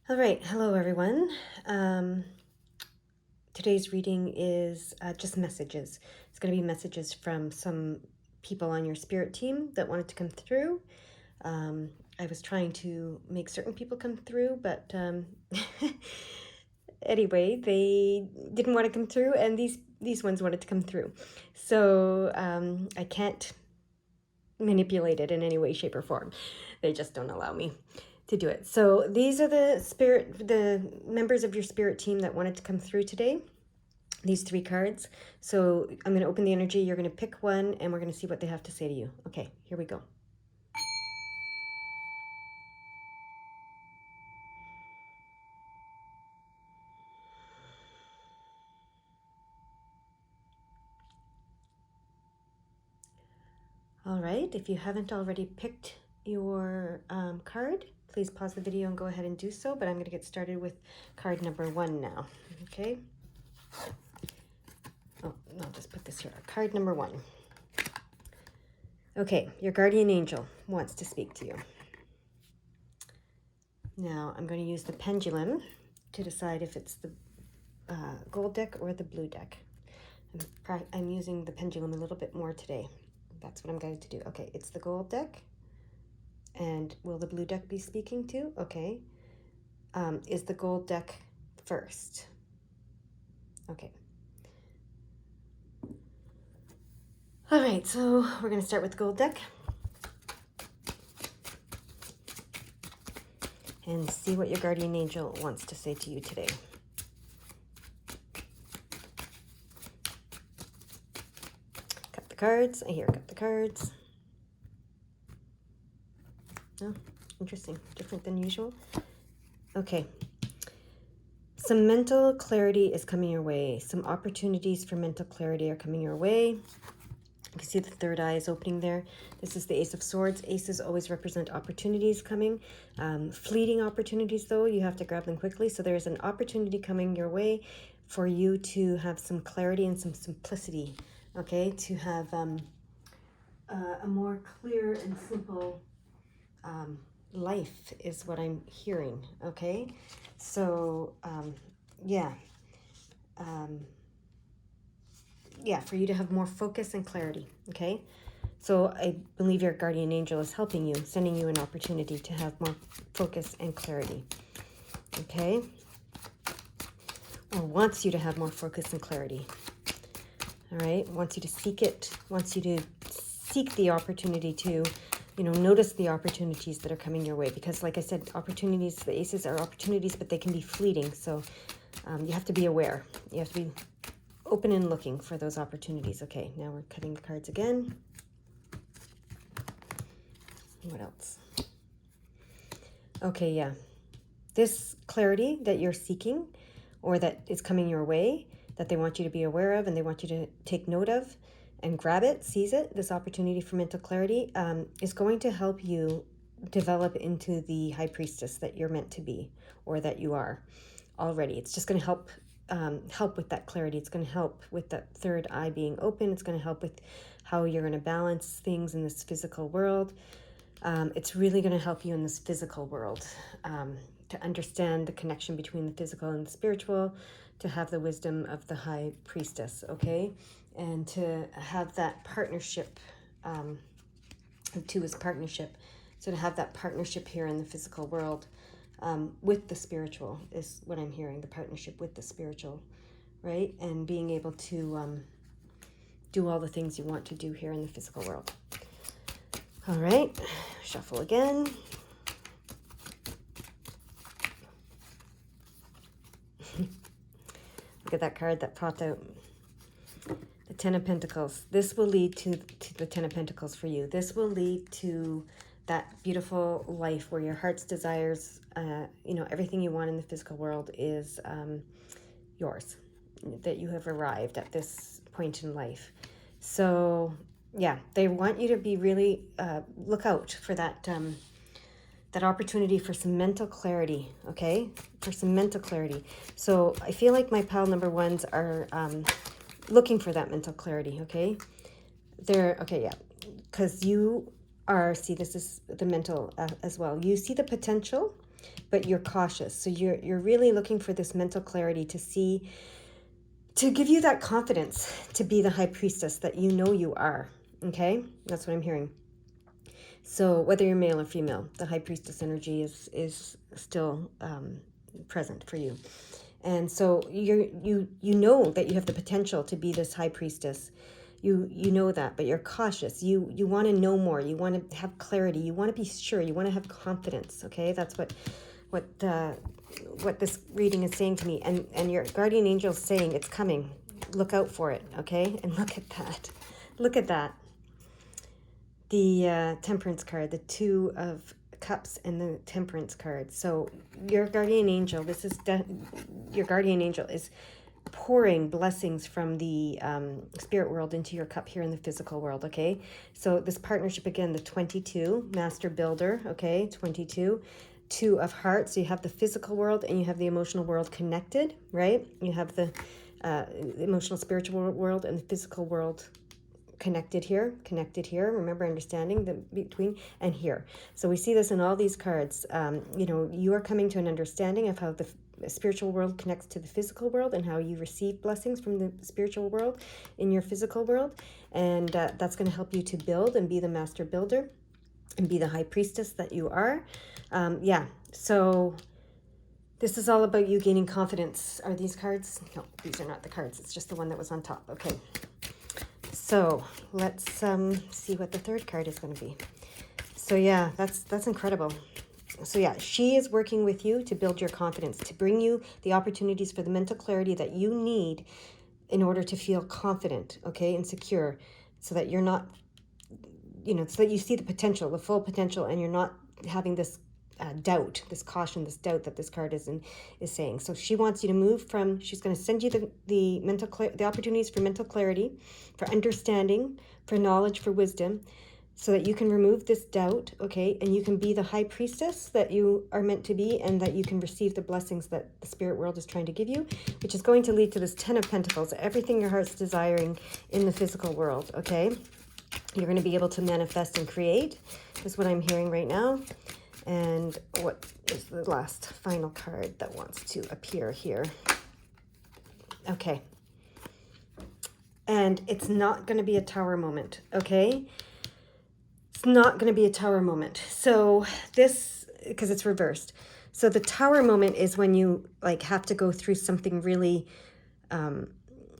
All right, hello everyone. Today's reading is just messages. It's going to be messages from some people on your spirit team that wanted to come through. I was trying to make certain people come through, but anyway, they didn't want to come through, and these ones wanted to come through. So I can't manipulate it in any way, shape, or form. They just don't allow me to do it. So these are the members of your spirit team that wanted to come through today. These 3 cards. So I'm going to open the energy. You're going to pick one, and we're going to see what they have to say to you. Okay, here we go. All right, if you haven't already picked your card, please pause the video and go ahead and do so. But I'm going to get started with card number 1 now. Okay. Oh, I'll just put this here. Card number 1. Okay, your guardian angel wants to speak to you. Now, I'm going to use the pendulum to decide if it's the gold deck or the blue deck. I'm using the pendulum a little bit more today. That's what I'm going to do. Okay, it's the gold deck. And will the blue deck be speaking to? Okay. Is the gold deck first? Okay. All right, so we're going to start with the gold deck. And see what your guardian angel wants to say to you today. Cut the cards. I hear cut the cards. Oh, interesting. Different than usual. Okay. Some mental clarity is coming your way. Some opportunities for mental clarity are coming your way. You can see the third eye is opening there. This is the Ace of Swords. Aces always represent opportunities coming. Fleeting opportunities, though, you have to grab them quickly. So there's an opportunity coming your way for you to have some clarity and some simplicity, okay? To have a more clear and simple life is what I'm hearing, okay? So, yeah. Yeah, for you to have more focus and clarity, okay? So I believe your guardian angel is helping you, sending you an opportunity to have more focus and clarity, okay? Or wants you to have more focus and clarity, all right? Wants you to seek it, wants you to seek the opportunity to, notice the opportunities that are coming your way. Because like I said, opportunities, the aces are opportunities, but they can be fleeting. So you have to be aware. You have to be open and looking for those opportunities. Okay, now we're cutting the cards again. What else? Okay, yeah. This clarity that you're seeking or that is coming your way, that they want you to be aware of and they want you to take note of and grab it, seize it, this opportunity for mental clarity is going to help you develop into the high priestess that you're meant to be or that you are already. It's just going to help with that clarity. It's going to help with that third eye being open. It's going to help with how you're going to balance things in this physical world. It's really going to help you in this physical world to understand the connection between the physical and the spiritual, to have the wisdom of the high priestess, okay? And to have that partnership, 2 is partnership. So to have that partnership here in the physical world with the spiritual is what I'm hearing, the partnership with the spiritual, right? And being able to do all the things you want to do here in the physical world. All right, shuffle again. Look at that card that popped out. The 10 of Pentacles. This will lead to the 10 of Pentacles for you. This will lead to that beautiful life where your heart's desires, everything you want in the physical world is yours, that you have arrived at this point in life. So, yeah, they want you to be really, look out for that that opportunity for some mental clarity, okay? For some mental clarity. So I feel like my pile number 1s are looking for that mental clarity, okay? Okay, yeah. Because you are, see, this is the mental as well. You see the potential but you're cautious. So you're really looking for this mental clarity to give you that confidence to be the high priestess that you know you are. Okay, that's what I'm hearing. So whether you're male or female, the high priestess energy is still present for you. And so you know that you have the potential to be this high priestess. You know that, but you're cautious. You want to know more. You want to have clarity. You want to be sure. You want to have confidence. Okay, that's what this reading is saying to me. And your guardian angel is saying it's coming. Look out for it. Okay, and look at that. Look at that. The Temperance card, the Two of Cups and the Temperance card. So your guardian angel, your guardian angel is pouring blessings from the spirit world into your cup here in the physical world, okay? So this partnership, again, the 22, master builder, okay, 22, Two of Hearts. So you have the physical world and you have the emotional world connected, right? You have the emotional spiritual world and the physical world connected here. Remember, understanding the between and here. So we see this in all these cards. You are coming to an understanding of how the spiritual world connects to the physical world and how you receive blessings from the spiritual world in your physical world. And that's going to help you to build and be the master builder and be the high priestess that you are. So this is all about you gaining confidence. Are these cards? No, these are not the cards. It's just the one that was on top. Okay. So let's see what the third card is going to be. So yeah, that's incredible. So yeah, she is working with you to build your confidence, to bring you the opportunities for the mental clarity that you need in order to feel confident, okay, and secure, so that you're not, so that you see the potential, the full potential, and you're not having this doubt, this caution, this doubt that this card is saying. So she wants you to move from, she's going to send you the opportunities for mental clarity, for understanding, for knowledge, for wisdom, so that you can remove this doubt, okay, and you can be the high priestess that you are meant to be, and that you can receive the blessings that the spirit world is trying to give you, which is going to lead to this 10 of Pentacles, everything your heart's desiring in the physical world, okay? You're going to be able to manifest and create, is what I'm hearing right now. And what is the last final card that wants to appear here? Okay. And it's not going to be a tower moment, okay? It's not going to be a tower moment. So this, because it's reversed. So the tower moment is when you have to go through something really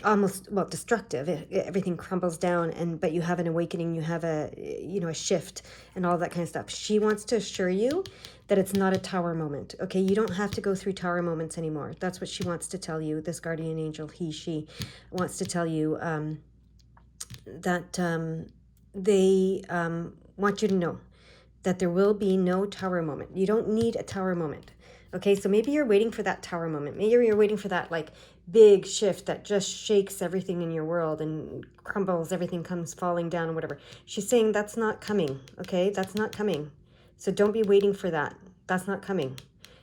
almost, destructive. Everything crumbles down, but you have an awakening, you have a shift and all that kind of stuff. She wants to assure you that it's not a tower moment, okay? You don't have to go through tower moments anymore. That's what she wants to tell you. This guardian angel, she wants to tell you that they want you to know that there will be no tower moment. You don't need a tower moment. Okay, so maybe you're waiting for that tower moment. Maybe you're waiting for that big shift that just shakes everything in your world and crumbles, everything comes falling down or whatever. She's saying that's not coming, okay? That's not coming. So don't be waiting for that. That's not coming.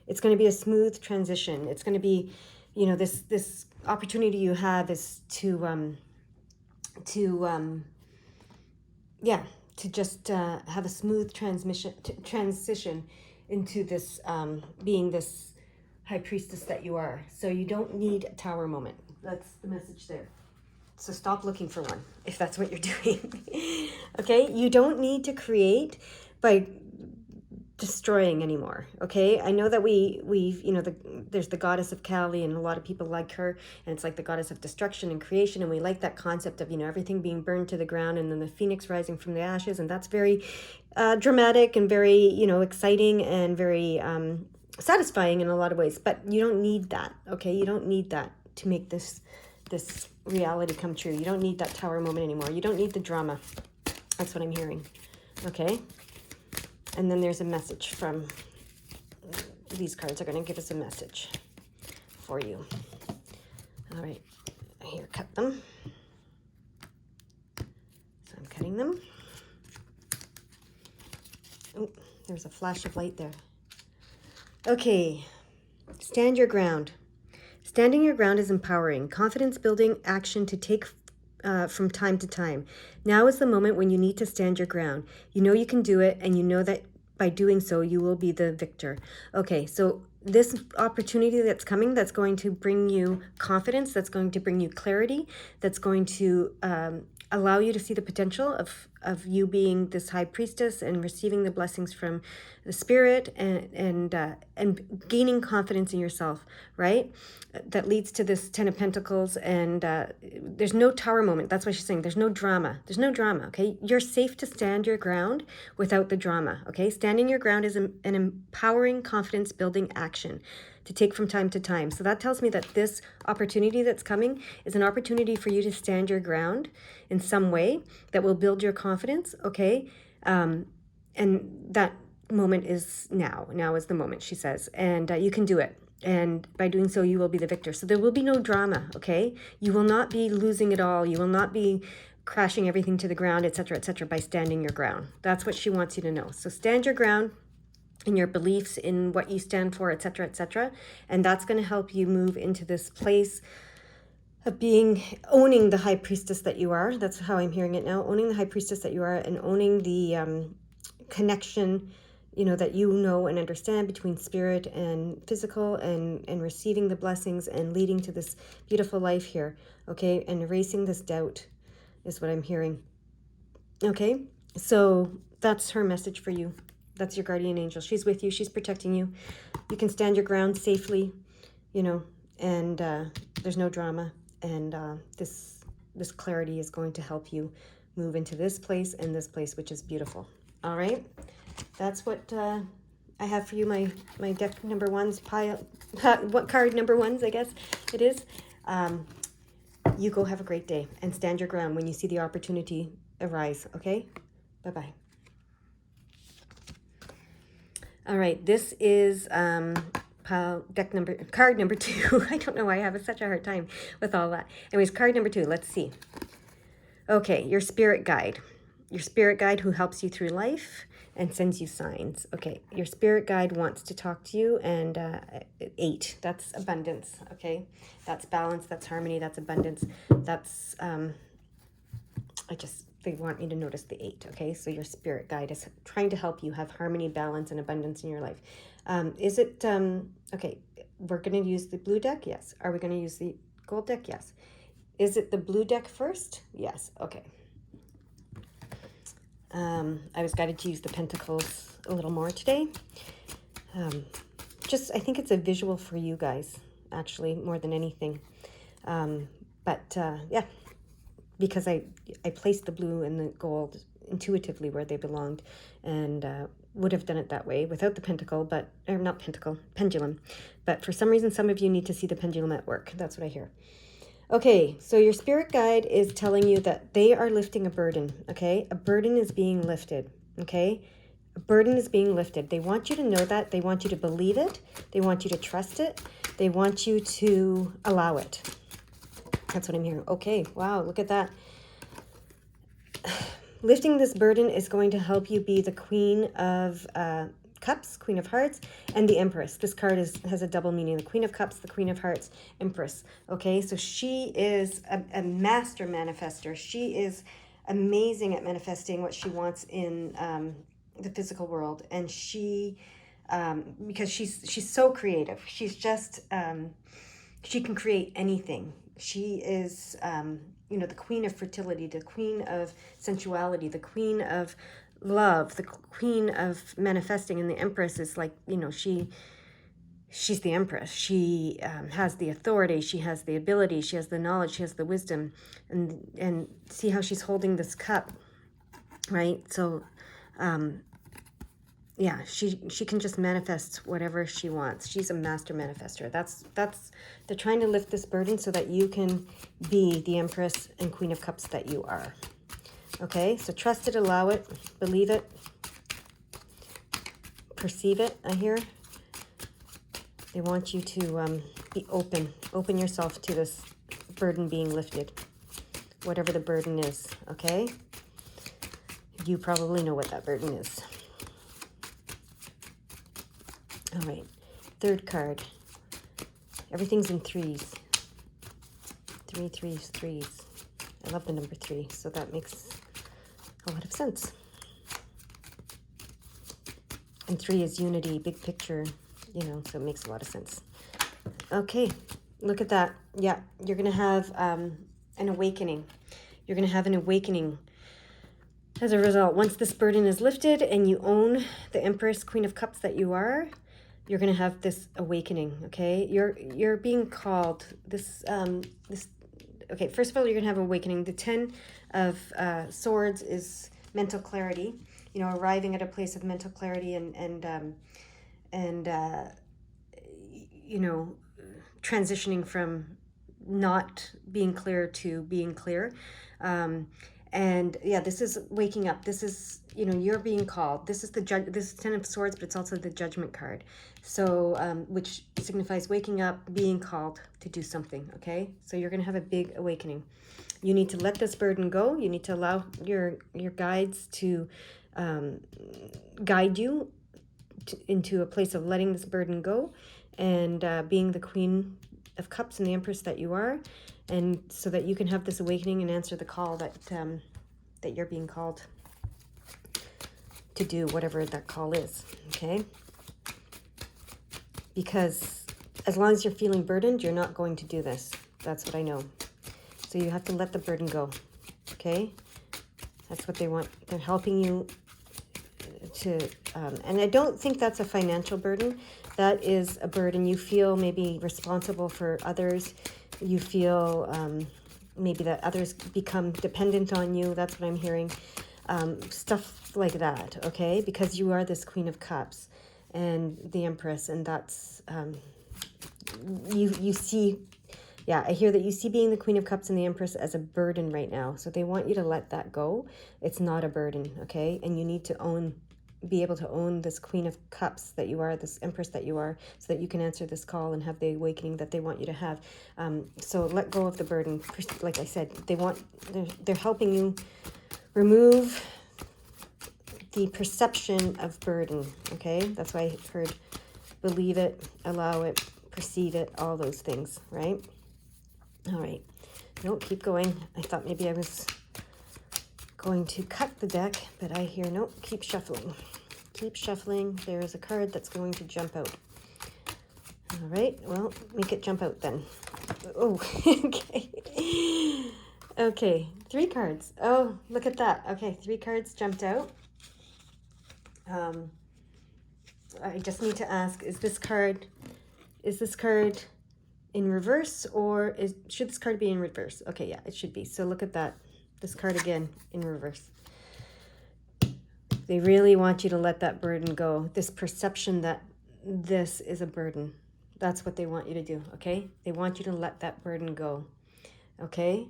It's going to be a smooth transition. It's going to be, this opportunity you have is to just have a smooth transition into this being this high priestess that you are. So you don't need a tower moment. That's the message there. So stop looking for one if that's what you're doing. Okay, you don't need to create by destroying anymore. Okay, I know that there's the goddess of Kali, and a lot of people like her, and it's like the goddess of destruction and creation, and we like that concept of everything being burned to the ground and then the phoenix rising from the ashes, and that's very dramatic and very exciting and very satisfying in a lot of ways. But you don't need that. Okay, you don't need that to make this reality come true. You don't need that tower moment anymore. You don't need the drama. That's what I'm hearing. Okay. And then there's a message from these cards are going to give us a message for you. All right, here, cut them. So I'm cutting them. Oh, there's a flash of light there. Okay, stand your ground. Standing your ground is empowering, confidence-building action to take from time to time. Now is the moment when you need to stand your ground. You know you can do it, and you know that by doing so, you will be the victor. Okay, so this opportunity that's coming, that's going to bring you confidence, that's going to bring you clarity, that's going to allow you to see the potential of you being this high priestess and receiving the blessings from the spirit, and gaining confidence in yourself, right? That leads to this 10 of Pentacles, and there's no tower moment. That's what she's saying. There's no drama. There's no drama, okay? You're safe to stand your ground without the drama, okay? Standing your ground is an empowering, confidence-building action to take from time to time. So that tells me that this opportunity that's coming is an opportunity for you to stand your ground in some way that will build your confidence, okay? And that moment is now. Now is the moment, she says. And you can do it. And by doing so, you will be the victor. So there will be no drama, okay? You will not be losing it all. You will not be crashing everything to the ground, etc., by standing your ground. That's what she wants you to know. So stand your ground in your beliefs, in what you stand for, etc., and that's going to help you move into this place of owning the high priestess that you are. That's how I'm hearing it now. Owning the high priestess that you are, and owning the connection, that you know and understand between spirit and physical, and receiving the blessings and leading to this beautiful life here, okay? And erasing this doubt is what I'm hearing. Okay, so that's her message for you. That's your guardian angel. She's with you. She's protecting you. You can stand your ground safely, and there's no drama. And this clarity is going to help you move into this place and this place, which is beautiful. All right, that's what I have for you. My deck number ones pile. What card number ones? I guess it is. You go have a great day and stand your ground when you see the opportunity arise. Okay, bye-bye. All right, this is card number 2. I don't know why I have such a hard time with all that. Anyways, card number 2, let's see. Okay, your spirit guide. Your spirit guide who helps you through life and sends you signs. Okay, your spirit guide wants to talk to you, and 8, that's abundance, okay? That's balance, that's harmony, that's abundance. That's, they want me to notice the 8, okay? So your spirit guide is trying to help you have harmony, balance, and abundance in your life. Is it, okay, we're going to use the blue deck? Yes. Are we going to use the gold deck? Yes. Is it the blue deck first? Yes. Okay. I was guided to use the pentacles a little more today. I think it's a visual for you guys, actually, more than anything. Yeah. Because I placed the blue and the gold intuitively where they belonged, and would have done it that way without the pendulum. But for some reason, some of you need to see the pendulum at work. That's what I hear. Okay, so your spirit guide is telling you that they are lifting a burden, okay? A burden is being lifted, okay? A burden is being lifted. They want you to know that. They want you to believe it. They want you to trust it. They want you to allow it. That's what I'm hearing. Okay, wow, look at that. Lifting this burden is going to help you be the Queen of Cups, Queen of Hearts, and the Empress. This card has a double meaning. The Queen of Cups, the Queen of Hearts, Empress. Okay, so she is a master manifester. She is amazing at manifesting what she wants in the physical world. And she, because she's so creative. She's just, she can create anything. She is, the queen of fertility, the queen of sensuality, the queen of love, the queen of manifesting. And the Empress is like, she's the Empress. She has the authority. She has the ability. She has the knowledge. She has the wisdom. And see how she's holding this cup, right? So, yeah, she can just manifest whatever she wants. She's a master manifester. That's they're trying to lift this burden so that you can be the Empress and Queen of Cups that you are. Okay, so trust it, allow it, believe it, perceive it. I hear they want you to be open yourself to this burden being lifted, whatever the burden is. Okay, you probably know what that burden is. All right, third card. Everything's in 3s. 3, 3s, 3s. I love the number 3, so that makes a lot of sense. And 3 is unity, big picture, you know, so it makes a lot of sense. Okay, look at that. Yeah, you're going to have an awakening. You're going to have an awakening as a result. Once this burden is lifted and you own the Empress, Queen of Cups that you are, you're going to have this awakening, okay? You're being called. Okay, first of all, you're going to have awakening. The 10 of Swords is mental clarity, you know, arriving at a place of mental clarity and you know, transitioning from not being clear to being clear. And yeah, this is waking up. This is, you know, you're being called. This is this is 10 of Swords, but it's also the Judgment card. So, which signifies waking up, being called to do something, okay? So you're going to have a big awakening. You need to let this burden go. You need to allow your guides to guide you into a place of letting this burden go and being the Queen of Cups and the Empress that you are, and so that you can have this awakening and answer the call that that you're being called to do, whatever that call is, okay? Because as long as you're feeling burdened, you're not going to do this. That's what I know. So you have to let the burden go, okay? That's what they want. They're helping you to, and I don't think that's a financial burden. That is a burden. You feel maybe responsible for others. You feel maybe that others become dependent on you. That's what I'm hearing. Stuff like that, okay? Because you are this Queen of Cups and the Empress, and that's, you see, yeah, I hear that you see being the Queen of Cups and the Empress as a burden right now. So they want you to let that go. It's not a burden, okay? And you need to be able to own this Queen of Cups that you are, this Empress that you are, so that you can answer this call and have the awakening that they want you to have. So let go of the burden. Like I said, they're helping you remove the perception of burden, okay? That's why I heard believe it, allow it, perceive it, all those things, right? All right. No, keep going. I thought maybe I was going to cut the deck, but I hear, no, keep shuffling. Keep shuffling. There is a card that's going to jump out. All right. Well, make it jump out then. Oh, okay. Okay. 3 cards. Oh, look at that. Okay. 3 cards jumped out. I just need to ask, is this card in reverse, or should this card be in reverse? Okay, yeah, it should be. So look at that. This card again in reverse. They really want you to let that burden go. This perception that this is a burden. That's what they want you to do, okay? They want you to let that burden go, okay?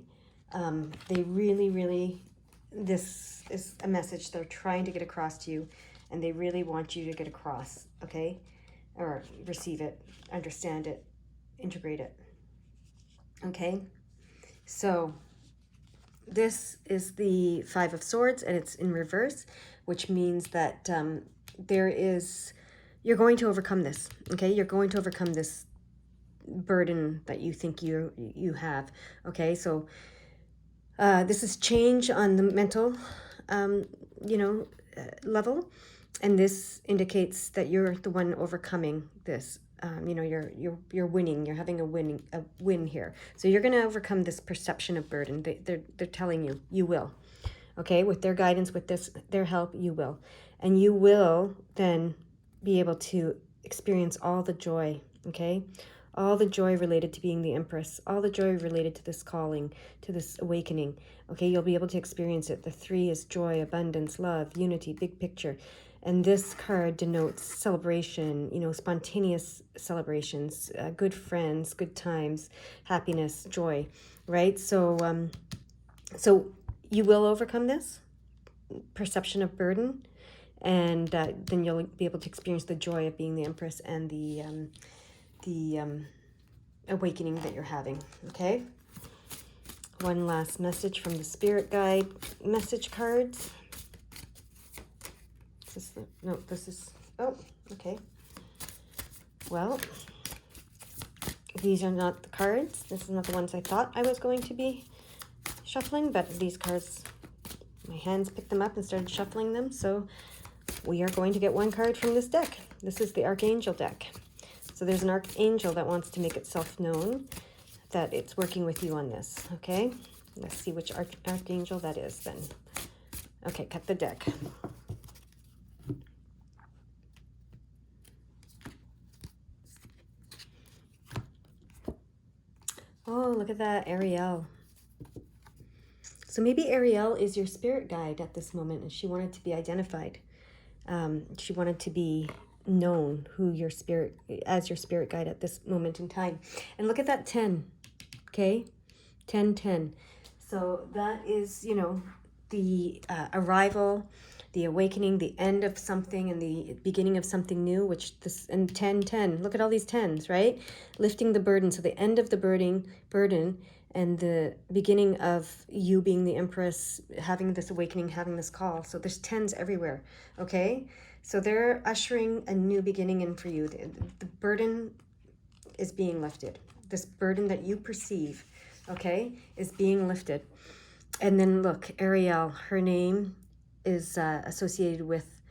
They really, this is a message they're trying to get across to you, and they really want you to get across, okay? Or receive it, understand it, integrate it, okay? So this is the 5 of Swords, and it's in reverse, which means that you're going to overcome this, okay? You're going to overcome this burden that you think you have, okay? So this is change on the mental, level, and this indicates that you're the one overcoming this. You're winning. You're having a win here. So you're going to overcome this perception of burden. They're telling you will. Okay, with their guidance, with their help, you will, and you will then be able to experience all the joy. Okay, all the joy related to being the Empress, all the joy related to this calling, to this awakening. Okay, you'll be able to experience it. The 3 is joy, abundance, love, unity, big picture. And this card denotes celebration, spontaneous celebrations, good friends, good times, happiness, joy, right? So you will overcome this perception of burden, and then you'll be able to experience the joy of being the Empress and the awakening that you're having, okay? One last message from the Spirit Guide message cards. Oh, okay. Well, these are not the cards. This is not the ones I thought I was going to be shuffling, but these cards, my hands picked them up and started shuffling them. So we are going to get one card from this deck. This is the Archangel deck. So there's an Archangel that wants to make itself known that it's working with you on this, okay? Let's see which Archangel that is then. Okay, cut the deck. Oh, look at that, Ariel. So maybe Ariel is your spirit guide at this moment, and she wanted to be identified. She wanted to be known who your spirit, as your spirit guide at this moment in time. And look at that 10, okay? 10, 10. So that is, you know, the arrival, the awakening, the end of something, and the beginning of something new, which this, and 10, 10. Look at all these 10s, right? Lifting the burden. So the end of the burden and the beginning of you being the Empress, having this awakening, having this call. So there's 10s everywhere, okay? So they're ushering a new beginning in for you. The burden is being lifted. This burden that you perceive, okay, is being lifted. And then look, Ariel, her name is associated with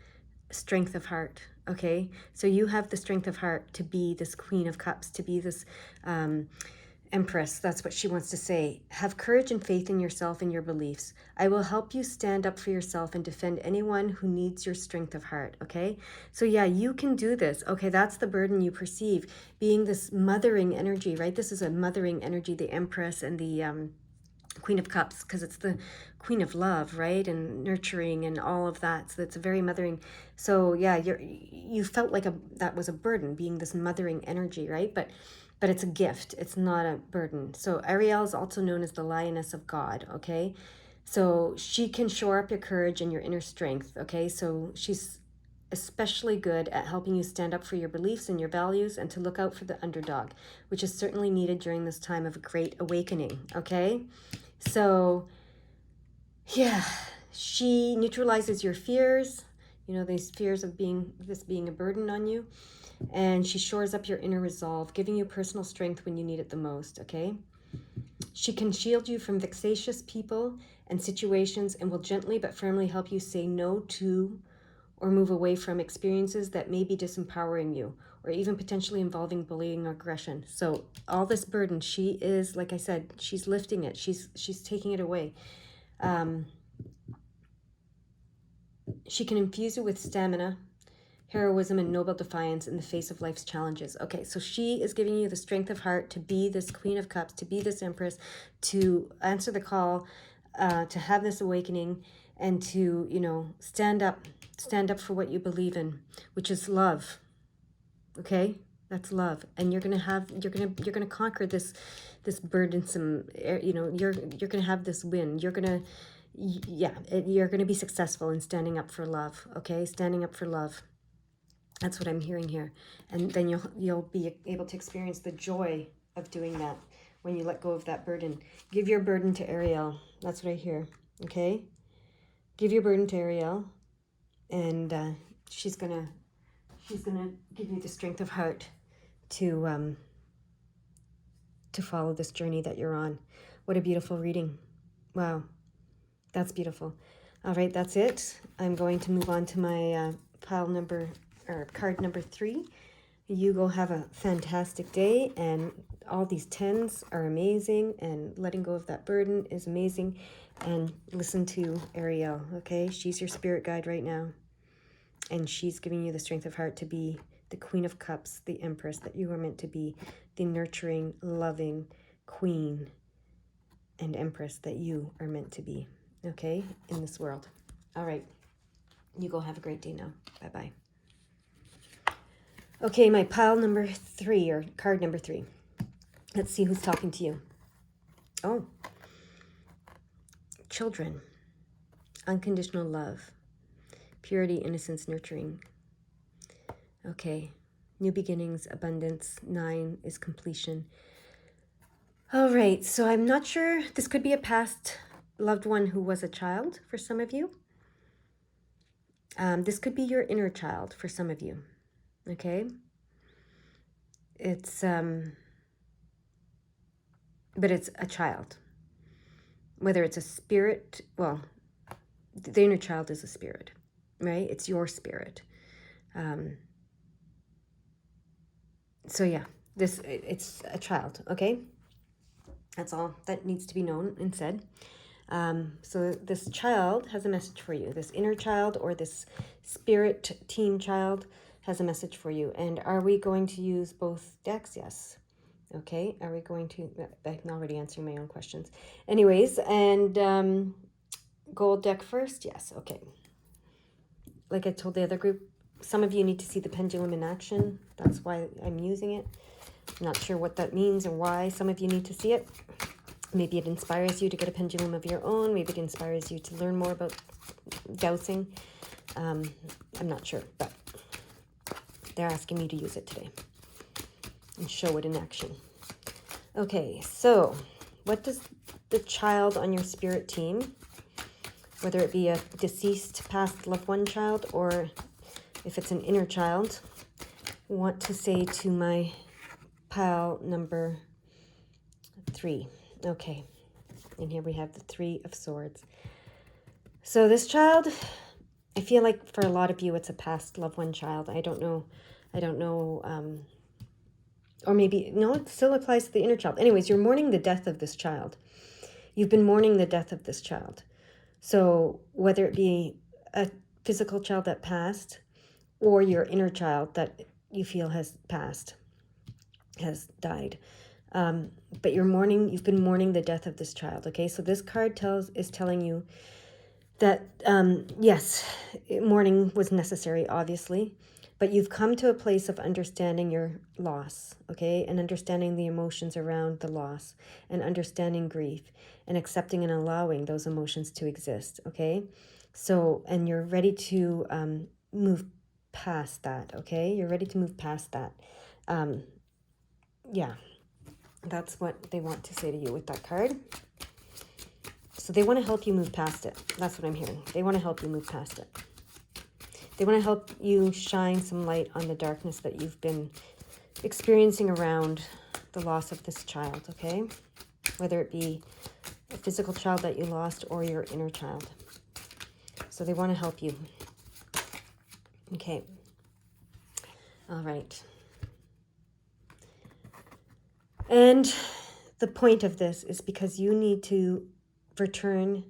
strength of heart, okay? So you have the strength of heart to be this Queen of Cups, to be this Empress. That's what she wants to say. Have courage and faith in yourself and your beliefs. I will help you stand up for yourself and defend anyone who needs your strength of heart, okay? So yeah, you can do this. Okay, that's the burden you perceive, being this mothering energy, right? This is a mothering energy, the Empress and the Queen of Cups, because it's the Queen of Love, right? And nurturing and all of that. So it's a very mothering. So yeah, you felt like that was a burden, being this mothering energy, right? But it's a gift. It's not a burden. So Ariel is also known as the Lioness of God, okay? So she can shore up your courage and your inner strength, okay? So she's especially good at helping you stand up for your beliefs and your values and to look out for the underdog, which is certainly needed during this time of a great awakening, okay? So, yeah, she neutralizes your fears, you know, these fears of being a burden on you. And she shores up your inner resolve, giving you personal strength when you need it the most, okay? She can shield you from vexatious people and situations and will gently but firmly help you say no to or move away from experiences that may be disempowering you or even potentially involving bullying or aggression. So all this burden, she is, like I said, she's lifting it. She's taking it away. She can infuse you with stamina, heroism, and noble defiance in the face of life's challenges. Okay, so she is giving you the strength of heart to be this Queen of Cups, to be this Empress, to answer the call, to have this awakening, and to, you know, stand up for what you believe in, which is love. Okay, that's love, and you're gonna conquer this burdensome. You know, you're gonna have this win. You're gonna be successful in standing up for love. Okay, standing up for love. That's what I'm hearing here. And then you'll be able to experience the joy of doing that when you let go of that burden. Give your burden to Ariel. That's what I hear. Okay? Give your burden to Ariel, and she's gonna give you the strength of heart to follow this journey that you're on. What a beautiful reading. Wow. That's beautiful. All right, that's it. I'm going to move on to my card number 3. You go have a fantastic day, and all these 10s are amazing, and letting go of that burden is amazing. And listen to Ariel, okay? She's your spirit guide right now, and she's giving you the strength of heart to be the Queen of Cups, the Empress that you are meant to be, the nurturing, loving Queen and Empress that you are meant to be, okay, in this world. All right, you go have a great day now. Bye-bye. Okay, my pile number 3, or card number 3. Let's see who's talking to you. Oh, children, unconditional love, purity, innocence, nurturing. Okay, new beginnings, abundance. 9 is completion. All right, so I'm not sure. This could be a past loved one who was a child for some of you. This could be your inner child for some of you. Okay, it's but it's a child, whether it's a spirit. Well, the inner child is a spirit, right? It's your spirit. So yeah, it's a child, okay? That's all that needs to be known and said. So this child has a message for you. This inner child or this spirit team child has a message for you. And are we going to use both decks? Yes. Okay. Are we going to? I'm already answering my own questions. Anyways, and gold deck first? Yes. Okay. Like I told the other group, some of you need to see the pendulum in action. That's why I'm using it. I'm not sure what that means or why some of you need to see it. Maybe it inspires you to get a pendulum of your own. Maybe it inspires you to learn more about dowsing. I'm not sure, but they're asking me to use it today and show it in action. Okay, so what does the child on your spirit team, whether it be a deceased past loved one child or if it's an inner child, want to say to my pile number 3? Okay, and here we have the 3 of Swords. So this child, I feel like for a lot of you, it's a past loved one child. I don't know, or maybe, no, it still applies to the inner child. Anyways, you're mourning the death of this child. You've been mourning the death of this child. So whether it be a physical child that passed or your inner child that you feel has passed, has died. But you've been mourning the death of this child, okay? So this card is telling you that, yes, mourning was necessary, obviously, but you've come to a place of understanding your loss, okay? And understanding the emotions around the loss and understanding grief and accepting and allowing those emotions to exist, okay? So, and you're ready to move past that, okay? You're ready to move past that. Yeah, that's what they want to say to you with that card. So they want to help you move past it. That's what I'm hearing. They want to help you move past it. They want to help you shine some light on the darkness that you've been experiencing around the loss of this child, okay? Whether it be a physical child that you lost or your inner child. So they want to help you. Okay. All right. And the point of this is because you need to return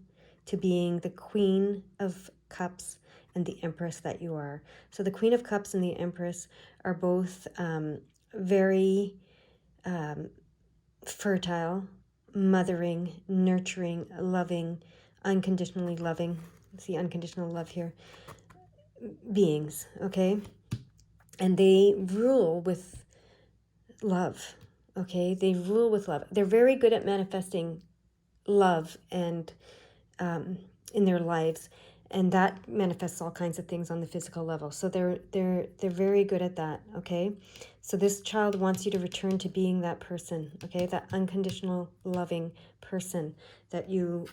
to being the Queen of Cups and the Empress that you are. So the Queen of Cups and the Empress are both very fertile, mothering, nurturing, loving, unconditionally loving. See unconditional love here. Beings, okay? And they rule with love, okay? They rule with love. They're very good at manifesting love and in their lives, and that manifests all kinds of things on the physical level. So they're very good at that, okay? So this child wants you to return to being that person, okay? That unconditional loving person that you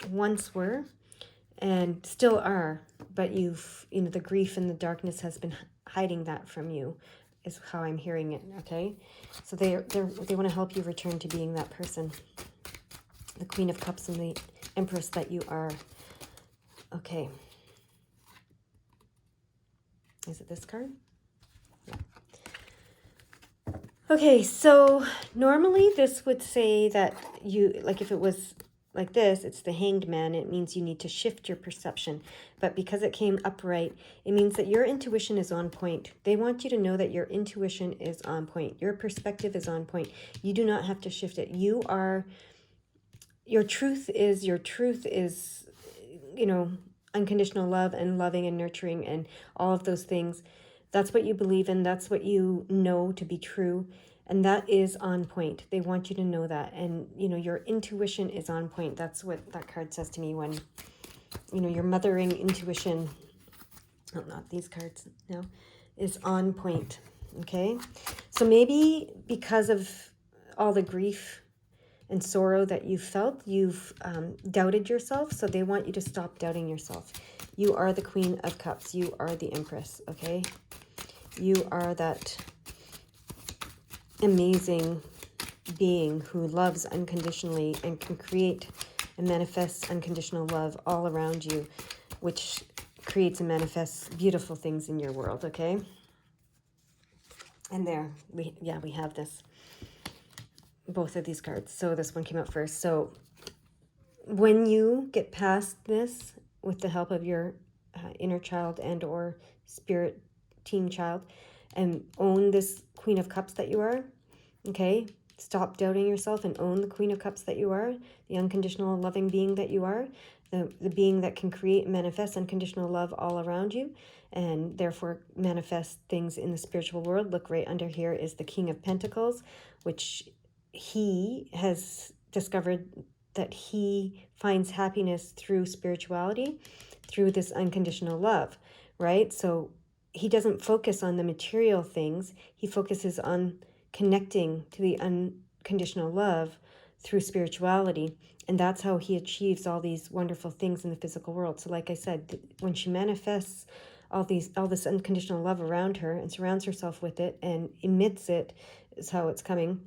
once were and still are, but the grief and the darkness has been hiding that from you, is how I'm hearing it, okay? So they want to help you return to being that person, the Queen of Cups and the Empress that you are. Okay. Is it this card? Yeah. Okay, so normally this would say that if it was like this, it's the Hanged Man. It means you need to shift your perception. But because it came upright, it means that your intuition is on point. They want you to know that your intuition is on point. Your perspective is on point. You do not have to shift it. Your truth is, unconditional love and loving and nurturing and all of those things. That's what you believe in. That's what you know to be true. And that is on point. They want you to know that. And, your intuition is on point. That's what that card says to me when, your mothering intuition, not these cards, no, is on point. Okay. So maybe because of all the grief and sorrow that you've felt, you've doubted yourself. So they want you to stop doubting yourself. You are the Queen of Cups. You are the Empress, okay? You are that amazing being who loves unconditionally and can create and manifest unconditional love all around you, which creates and manifests beautiful things in your world, okay? And there, we have this, both of these cards. So this one came out first. So when you get past this with the help of your inner child and or spirit team child, and own this Queen of Cups that you are, okay? Stop doubting yourself and own the Queen of Cups that you are, the unconditional loving being that you are, the being that can create and manifest unconditional love all around you, and therefore manifest things in the spiritual world. Look, right under here is the King of Pentacles, which he has discovered that he finds happiness through spirituality, through this unconditional love, right? So he doesn't focus on the material things. He focuses on connecting to the unconditional love through spirituality. And that's how he achieves all these wonderful things in the physical world. So like I said, when she manifests all this unconditional love around her and surrounds herself with it and emits it, is how it's coming.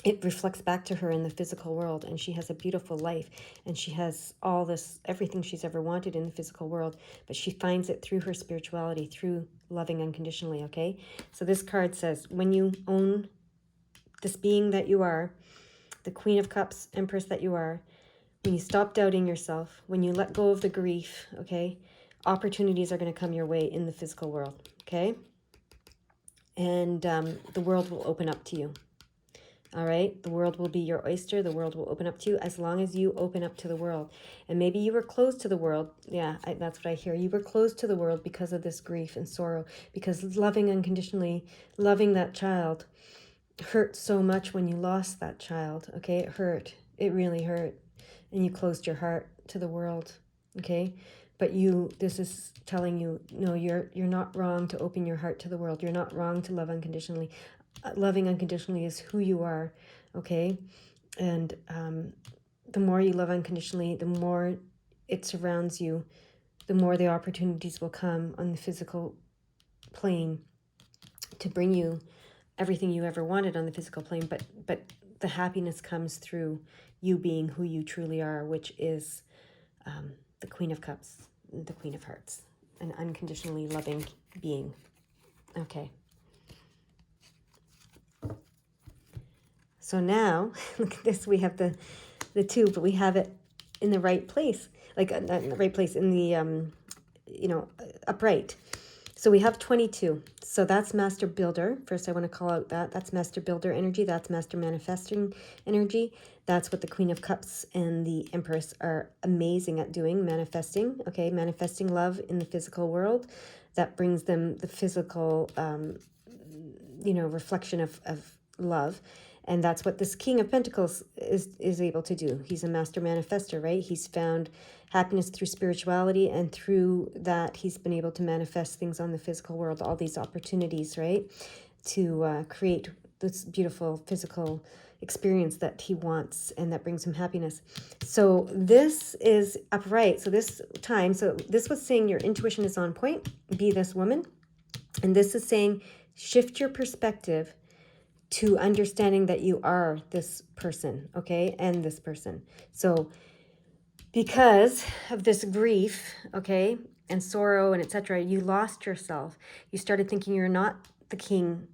It reflects back to her in the physical world, and she has a beautiful life, and she has all this, everything she's ever wanted in the physical world, but she finds it through her spirituality, through loving unconditionally, okay? So this card says, when you own this being that you are, the Queen of Cups, Empress that you are, when you stop doubting yourself, when you let go of the grief, okay, opportunities are going to come your way in the physical world, okay? And the world will open up to you. All right, the world will be your oyster. The world will open up to you as long as you open up to the world. And maybe you were closed to the world. Yeah, that's what I hear. You were closed to the world because of this grief and sorrow, because loving unconditionally, loving that child hurt so much when you lost that child. Okay, it hurt. It really hurt. And you closed your heart to the world. Okay, but this is telling you, no, you're not wrong to open your heart to the world. You're not wrong to love unconditionally. Loving unconditionally is who you are, okay? And the more you love unconditionally, the more it surrounds you, the more the opportunities will come on the physical plane to bring you everything you ever wanted on the physical plane. But the happiness comes through you being who you truly are, which is the Queen of Cups, the Queen of Hearts, an unconditionally loving being. Okay. So now, look at this, we have the two, but we have it in the right place, like not in the right place, in the, upright. So we have 22. So that's Master Builder. First, I want to call out that's Master Builder energy. That's Master Manifesting energy. That's what the Queen of Cups and the Empress are amazing at doing, manifesting, okay? Manifesting love in the physical world. That brings them the physical, reflection of love. And that's what this King of Pentacles is able to do. He's a master manifester, right? He's found happiness through spirituality, and through that, he's been able to manifest things on the physical world, all these opportunities, right? To create this beautiful physical experience that he wants and that brings him happiness. So this is upright. So this was saying your intuition is on point, be this woman. And this is saying shift your perspective to understanding that you are this person, okay, and this person. So because of this grief, okay, and sorrow and etc., you lost yourself. You started thinking you're not the King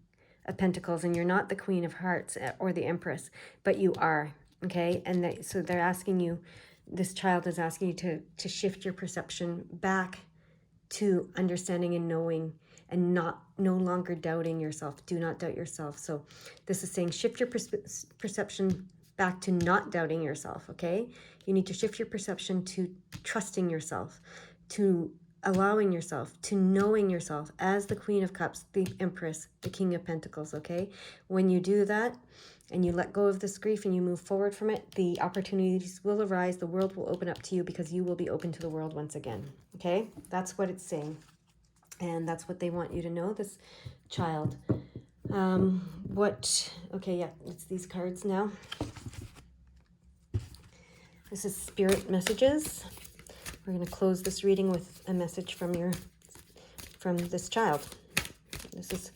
of Pentacles and you're not the Queen of Hearts or the Empress, but you are, okay? And so they're asking you, this child is asking you to shift your perception back to understanding and knowing, and no longer doubting yourself. Do not doubt yourself. So this is saying shift your perception back to not doubting yourself, okay? You need to shift your perception to trusting yourself, to allowing yourself, to knowing yourself as the Queen of Cups, the Empress, the King of Pentacles, okay? When you do that and you let go of this grief and you move forward from it, the opportunities will arise, the world will open up to you because you will be open to the world once again, okay? That's what it's saying. And that's what they want you to know, this child. It's these cards now. This is Spirit Messages. We're going to close this reading with a message from this child. This is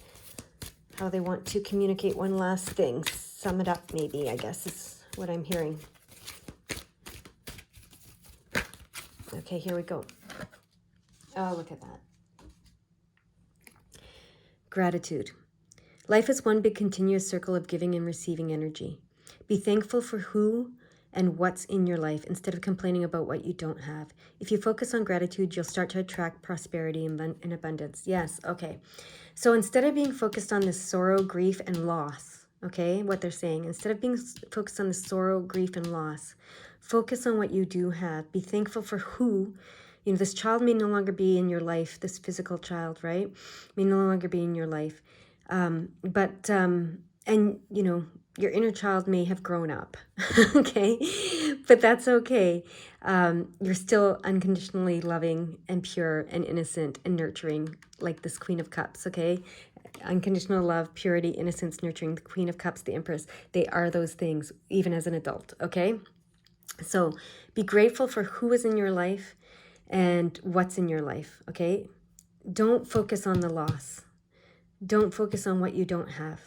how they want to communicate one last thing. Sum it up, maybe, I guess, is what I'm hearing. Okay, here we go. Oh, look at that. Gratitude. Life is one big continuous circle of giving and receiving energy. Be thankful for who and what's in your life instead of complaining about what you don't have. If you focus on gratitude, you'll start to attract prosperity and abundance. Yes, okay. So instead of being focused on the sorrow, grief, and loss, okay, what they're saying, instead of being focused on the sorrow, grief, and loss, focus on what you do have. Be thankful for who, this child may no longer be in your life, this physical child, right? May no longer be in your life. And your inner child may have grown up, okay? But that's okay. You're still unconditionally loving and pure and innocent and nurturing, like this Queen of Cups, okay? Unconditional love, purity, innocence, nurturing, the Queen of Cups, the Empress. They are those things, even as an adult, okay? So be grateful for who is in your life and what's in your life, okay? Don't focus on the loss. Don't focus on what you don't have.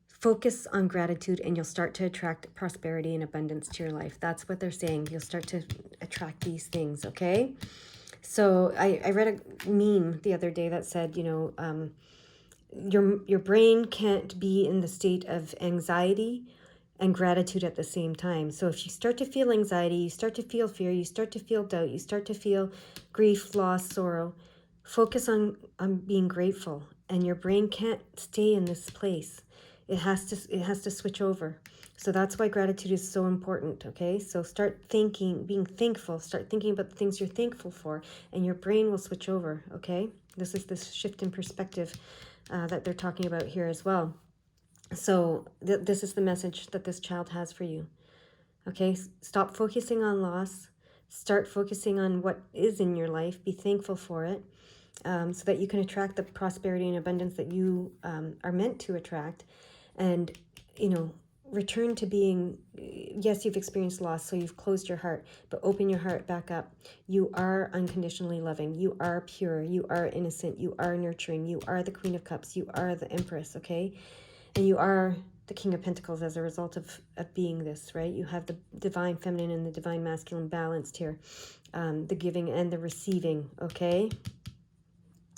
Focus on gratitude and you'll start to attract prosperity and abundance to your life. That's what they're saying. You'll start to attract these things, okay? So I read a meme the other day that said, your brain can't be in the state of anxiety and gratitude at the same time. So if you start to feel anxiety, you start to feel fear, you start to feel doubt, you start to feel grief, loss, sorrow, focus on being grateful. And your brain can't stay in this place. It has to switch over. So that's why gratitude is so important, okay? So start thinking, being thankful, start thinking about the things you're thankful for, and your brain will switch over, okay? This is this shift in perspective that they're talking about here as well. So this is the message that this child has for you. Okay, stop focusing on loss. Start focusing on what is in your life. Be thankful for it, so that you can attract the prosperity and abundance that you are meant to attract. And, return to being, yes, you've experienced loss, so you've closed your heart, but open your heart back up. You are unconditionally loving. You are pure. You are innocent. You are nurturing. You are the Queen of Cups. You are the Empress, okay? And you are the King of Pentacles as a result of being this, right? You have the divine feminine and the divine masculine balanced here, the giving and the receiving, okay?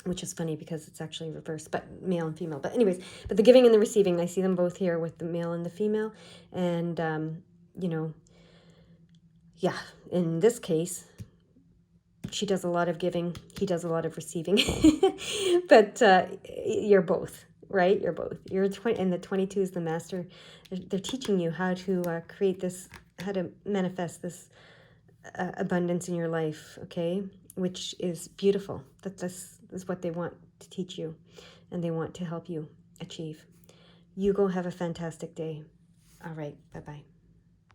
Which is funny because it's actually reversed, but male and female. But anyways, but the giving and the receiving, I see them both here with the male and the female. And, yeah, in this case, she does a lot of giving, he does a lot of receiving. But you're both, right? You're both. You're 20, and the 22 is the master. They're teaching you how to create this, how to manifest this abundance in your life, okay? Which is beautiful. This is what they want to teach you, and they want to help you achieve. You go have a fantastic day. All right, bye-bye.